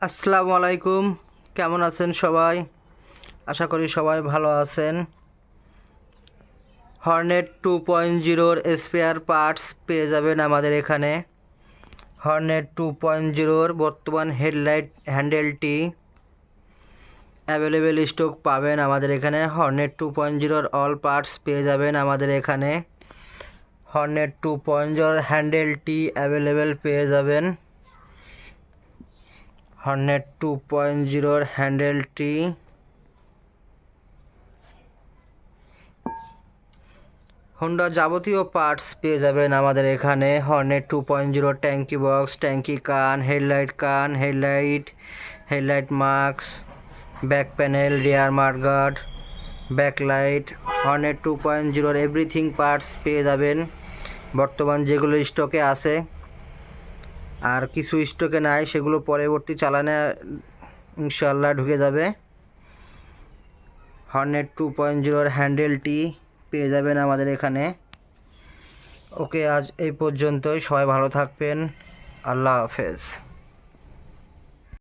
আসসালামু আলাইকুম, কেমন আছেন সবাই? আশা করি সবাই ভালো আছেন। হর্নেট 2.0-র স্পেয়ার পার্টস পেয়ে যাবেন আমাদের এখানে। হর্নেট 2.0-র বর্তমান হেডলাইট হ্যান্ডেলটি অ্যাভেলেবেল স্টক পাবেন আমাদের এখানে। হর্নেট 2.0-র অল পার্টস পেয়ে যাবেন আমাদের এখানে। হর্নেট 2.0-র হ্যান্ডেলটি অ্যাভেলেবেল পেয়ে যাবেন। হর্নেট 2.0-র হ্যান্ডেলটি হোন্ডা যাবতীয় পার্টস পেয়ে যাবেন আমাদের এখানে। হর্নেট 2.0 ট্যাঙ্কি বক্স, ট্যাঙ্কি কান, headlight mask, back panel, rear mudguard, backlight. Hornet 2.0-র এভরিথিং পার্টস পেয়ে যাবেন বর্তমান যেগুলো স্টকে আছে। আর কিছু স্টকে নাই, সেগুলো পরবর্তী চালানে ইনশাল্লাহ ঢুকে যাবে। হর্নেট 2.0-র হ্যান্ডেলটি পেয়ে যাবেন আমাদের এখানে। ওকে, আজ এই পর্যন্তই। সবাই ভালো থাকবেন। আল্লাহ হাফেজ।